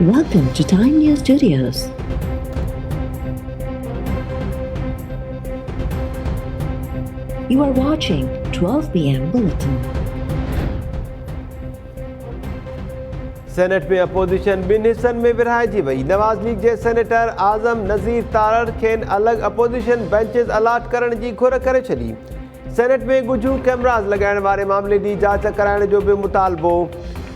Welcome to Time News Studios. You are watching 12 p.m. Bulletin. Senate में opposition ॿिनि हिस्सनि में विरहाइजी वई। नवाज़ लीग जे सेनेटर आज़म नज़ीर तारड़ खेनि अलॻि अपोजिशन बेंचिस अलाट करण जी घुर करे छॾी। सेनेट में ॻुझूं कैमरास लॻाइण वारे मामले जी जांच कराइण जो बि मुतालबो।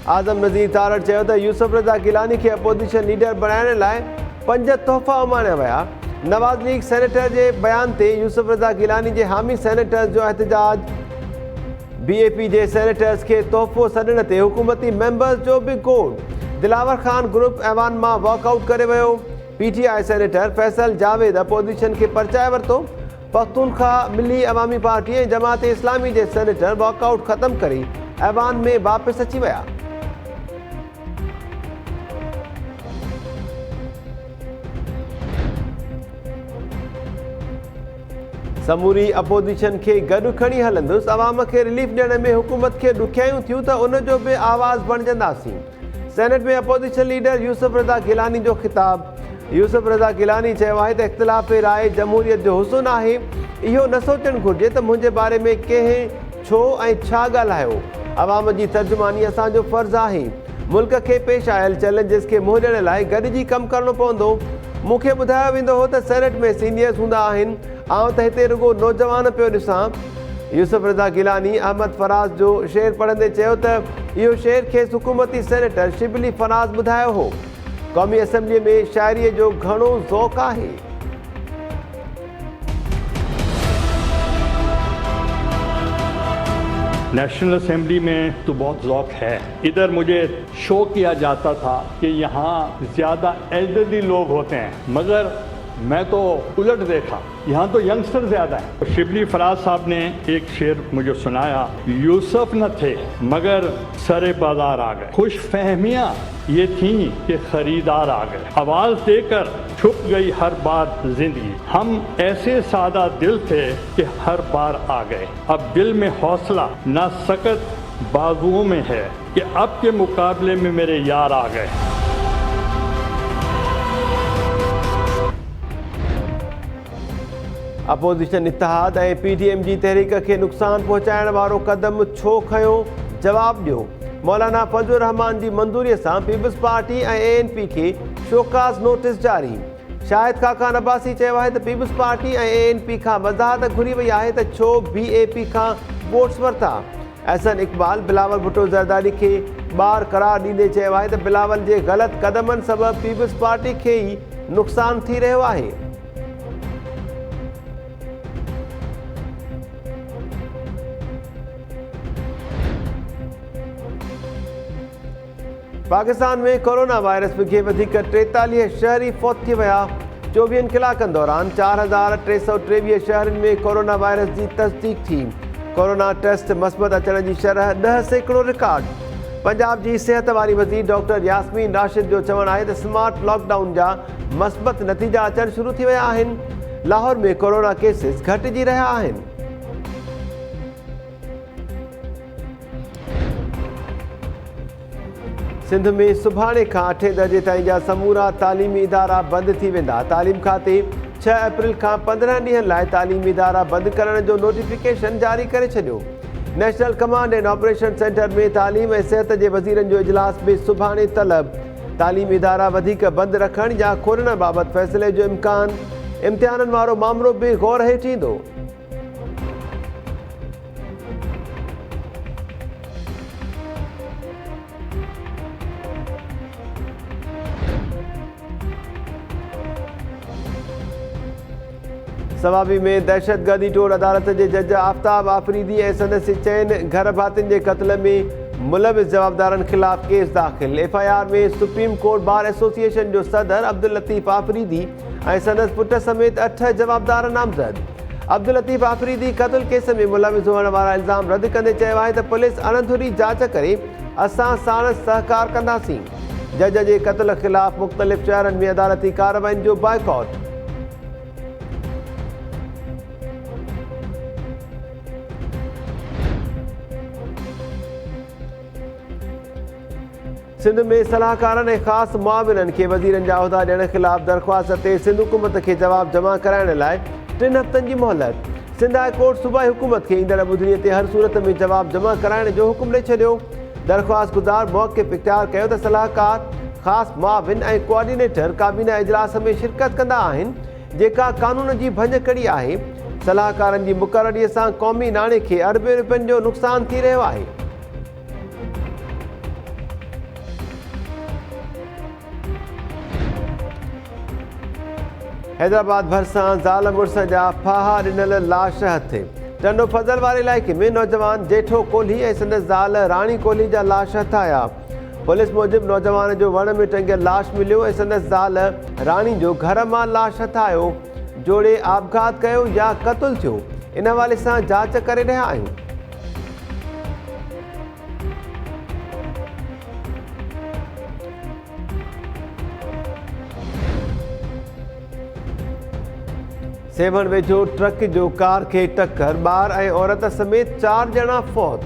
आज़म नज़ीर तारड़ चयो त यूसुफ रज़ा गिलानी खे अपोजिशन लीडर बणाइण लाइ 5 तोहफ़ा उमाणिया विया। नवाज़ लीग सेनेटर जे बयान ते यूसुफ रज़ा गिलानी जे हामी सेनेटर्स जो एहतजाज। BAP जे सेनेटर्स खे तोहफ़ो सॾण ते हुकूमती मेंबर्स जो बि गोड़। दिलावर ख़ान ग्रुप ऐवान मां वॉकआउट करे वियो। PTI senator Faisal Javed opposition खे परचाए वरितो। पख्तूनख्वा मिली अवामी पार्टी ऐं जमात इस्लामी जे सेनेटर वॉकआउट ख़तमु करे ऐवान में वापसि अची विया। समूरी अपोजिशन खे गॾु खणी हलंदुसि। अवाम खे रिलीफ ॾियण में हुकूमत खे ॾुखियायूं थियूं त उन जो बि आवाज़ बणजंदासीं। सेनेट में अपोजिशन लीडर यूसुफ रज़ा गिलानी जो ख़िताब। यूसुफ रज़ा गिलानी चयो आहे त इख़्तिलाफ़ राय जमहूरियत जो हुस्न आहे। इहो न सोचणु घुरिजे त मुंहिंजे बारे में कंहिं छो ऐं छा ॻाल्हायो। अवाम जी तर्जुमानी असांजो फ़र्ज़ु आहे। मुल्क खे पेश आयल चैलेंजिस खे मुंहुं ॾियण लाइ गॾिजी कमु करणो पवंदो। मूंखे ॿुधायो वेंदो हो त सेनेट में सीनियर्स हूंदा आहिनि। आउं त हिते रुगो नौजवान पियो ॾिसां। यूसुफ रज़ा गिलानी अहमद फराज़ जो शेर पढ़ंदे चयो त इहो शेर खेसि हुकूमती सेनेटर शिबली फराज़ ॿुधायो हो। क़ौमी असेंबलीअ में शाइरीअ जो घणो ज़ौक़ आहे। नेशनल असेंबली में तो बहुत ज़ौक़ है। इधर मुझे शो किया जाता था कि यहाँ ज़्यादा एल्डरली लोग होते हैं, मगर मैं तो उलट देखा, यहाँ तो यंगस्टर ज़्यादा हैं। शिबली फराज साहब ने एक शेर मुझे सुनाया, यूसुफ न थे मगर सरे बाजार आ गए। खुश फहमियाँ ये थीं कि खरीदार आ गए। आवाज़ देकर छुप गई हर बार जिंदगी। हम ऐसे सादा दिल थे कि हर बार आ गए। अब दिल में हौसला ना सकत बाजुओं में है कि अब के मुकाबले में मेरे यार आ गए। अपोजिशन इत्तेहाद ऐं PTM जी तहरीक खे नुक़सान पहुचाइण वारो क़दम छो खयो? जवाब ॾियो। मौलाना फज़लुर रहमान जी मंज़ूरीअ सां पीपल्स पार्टी ऐं ANP खे शोकाज़ नोटिस जारी। शाहिद खाकान अब्बासी चयो आहे त पीपल्स पार्टी ऐं ANP खां वज़ाहत घुरी वई आहे त छो BAP खां वोट्स वरिता। अहसन इक़बाल बिलावल भुट्टो ज़रदारी खे ॿार करार ॾींदे चयो आहे त बिलावल जे ग़लति क़दमनि सबबि पीपल्स पार्टी खे ई नुक़सान थी रहियो आहे। पाकिस्तान में कोरोना वायरस खे वधीक 43 शहरी फौत थी विया। 24 कलाकनि दौरान 4323 शहरनि में कोरोना वायरस जी तस्दीक थी। कोरोना टेस्ट मस्बत अचण जी शरह 10% रिकॉर्ड। पंजाब जी सिहत वारी वज़ीर डॉक्टर यास्मीन राशिद जो चवणु आहे त स्मार्ट लॉकडाउन जा मस्बत नतीजा अचणु शुरू थी विया आहिनि। लाहौर में कोरोना केसिस घटिजी रहिया आहिनि। सिंध में सुभाणे खां 8 दर्जे ताईं जा समूरा तालीमी इदारा बंदि थी वेंदा। तालीम खाते 6 अप्रैल खां 15 ॾींहनि लाइ तालीमी इदारा बंदि करण जो नोटिफिकेशन जारी करे छॾियो। National command and operation centre में तालीम ऐं सिहत जे वज़ीरनि जो इजलास बि सुभाणे तलब। तालीमी इदारा वधीक बंदि रखण या खोलण बाबति फ़ैसिले जो इम्कान। इम्तिहाननि वारो मामिलो बि गौर हेठि ईंदो। सवाबी में दहशतगर्दी टोड़ अदालत जे जज आफ्ताब आफरीदी ऐं संदसि चइनि घर भातियुनि जे क़त्ल में मुलविस जवाबदारनि ख़िलाफ़ केस दाख़िल। FIR में सुप्रीम कोर्ट बार एसोसिएशन जो सदर अब्दुल लतीफ़ आफरीदी ऐं संदसि पुट समेत 8 जवाबदार नामज़द। अब्दुल लतीफ़ आफरीदी क़त्ल केस में मुलविस हुअण वारा इल्ज़ाम रद्द कंदे चयो आहे त पुलिस अणधुरी जांच करे असां साण सहकार कंदासीं। जज जे क़त्ल ख़िलाफ़ मुख़्तलिफ़ शहरनि में अदालती कार्रवाइनि जो बाइकॉट। सिंध में सलाहकारनि ऐं ख़ासि मुआविननि खे वज़ीरनि जा उहिदा ॾियण ख़िलाफ़ दरख़्वास्त ते सिंध हुकूमत खे जवाबु जमा कराइण लाइ 3 हफ़्तनि जी मोहलत। सिंध हाई कोर्ट सूबाई हुकूमत खे ईंदड़ ॿुधणीअ ते हर सूरत में जवाबु जमा कराइण जो हुकुम ॾेई छॾियो। दरख़्वास्त गुज़ार मौक़िफ़ इख़्तियार कयो त सलाहकार, ख़ासि मुआविन ऐं कोऑर्डिनेटर काबीना इजलास में शिरकत कंदा आहिनि जेका कानून जी भञ कड़ी आहे। सलाहकारनि जी मुक़ररीअ सां क़ौमी नाणे खे अरबे रुपयनि जो नुक़सान थी रहियो आहे। हैदराबाद भरिसां ज़ाल मुड़ुस जा फाहा ॾिनल लाश हथे। टंडो फज़ल वारे इलाइक़े में नौजवान जेठो कोहली ऐं संदसि ज़ाल राणी कोहली जा लाश हथाया। पुलिस मूजिबि नौजवान जो वण में टंगियल लाश मिलियो ऐं संदसि ज़ाल राणी जो घर मां लाश हथायो। जोड़े आपघात कयो या क़तल थियो, इन हवाले सां जांच करे रहिया आहियूं। सेवन वेझो ट्रक जो कार खे टक्कर, ॿार ऐं औरत समेत 4 ॼणा फौत।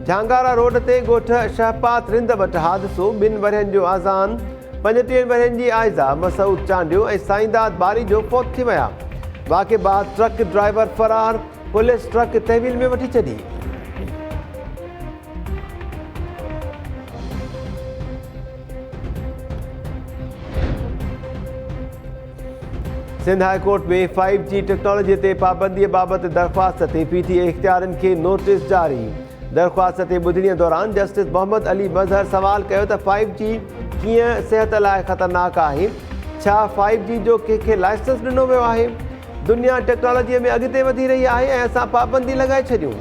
झांगारा रोड ते ॻोठ शहपात रिंद वटि हादिसो। 2 वरहनि जो आज़ान, 35 वरहनि जी आइज़ा मसूद चांडियो ऐं साईंदाद बारी जो फौत थी विया। वाक़े बाद ट्रक ड्राइवर फरार, पुलिस ट्रक तहवील में वठी छॾी। सिंध हाई कोर्ट में 5G टेक्नोलॉजी ते पाबंदीअ बाबति दरख़्वास्त ते PTA इख़्तियारनि खे नोटिस जारी। दरख़्वास्त ते ॿुधणीअ दौरान जस्टिस मोहम्मद अली मज़हर सवाल कयो त 5G कीअं सिहत लाइ ख़तरनाक आहे। छा 5G जो कंहिंखे लाइसेंस ॾिनो वियो आहे? दुनिया टेक्नोलॉजीअ में अॻिते वधी रही आहे ऐं असां पाबंदी लॻाए छॾियूं।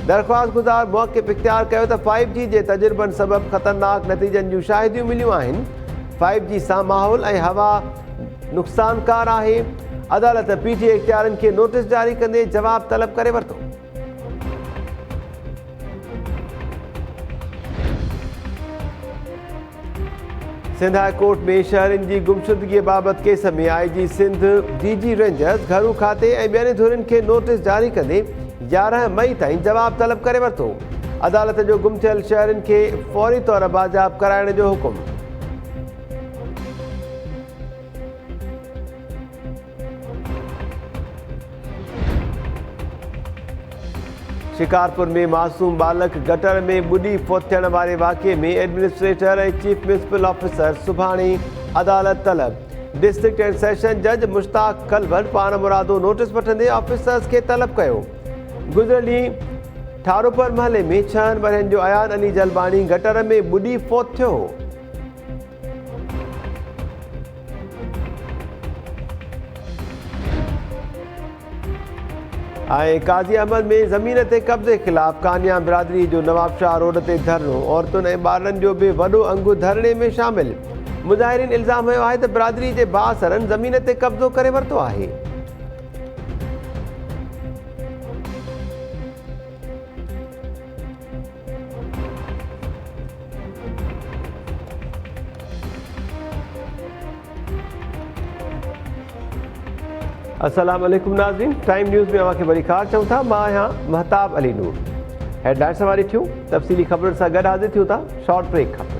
दरख़्वास्त गुज़ार मौक़िफ़ इख़्तियार कयो त 5G जे तजुर्बनि सबबि ख़तरनाक नतीजनि जूं शाहिदियूं मिलियूं आहिनि। 5G सां माहौल ऐं हवा नुक़सानकार आहे। अदालत PTA इख़्तियारनि खे नोटिस जारी कंदे जवाबु तलब करे वरितो। सिंध हाई कोर्ट में शहरनि जी गुमशुदगीअ बाबति केस में IG सिंध, DG रेंजर्स, घरू खाते ऐं ॿियनि धुरियुनि खे नोटिस जारी कंदे 11 मई ताईं जवाबु तलब करे वरितो। अदालत जो गुम थियल शहरनि खे फौरी तौर बाजाब कराइण जो हुकुम। शिकारपुर में मासूम बालक गटर में ॿुॾी फौत थियण वारे वाक़िए में एडमिनिस्ट्रेटर ऐं चीफ म्युनिसिपल ऑफिसर सुभाणे अदालत तलब। डिस्ट्रिक्ट एंड सेशन जज मुश्ताक कलवर पान मुरादो नोटिस वठंदे ऑफिसर्स खे तलब कयो। गुज़िरियल ॾींहुं ठारोपर महले में 6 वरहनि जो अयान अली जलबानी गटर में ॿुॾी फौत थियो हो। ऐं काज़ी अहमद में ज़मीन ते कब्ज़े ख़िलाफ़ कानिया बिरादरी जो नवाब शाह रोड ते धरनो। औरतुनि ऐं ॿारनि जो बि वॾो अंगु धरणे में शामिल। मुज़ाहिरीन इल्ज़ाम हयो आहे त बिरादरी जे बासरनि ज़मीन ते कब्ज़ो करे वरितो आहे। अस्सलाम वालेकुम नाज़रीन, टाइम न्यूज़ में अवां खे वरी ख़ार चऊं था। मां आहियां महताब अली नूर। हेडलाइन्स वारी थियूं, तफ़सीली ख़बरुनि सां गॾु हाज़िर थियूं था शॉर्ट ब्रेक खां।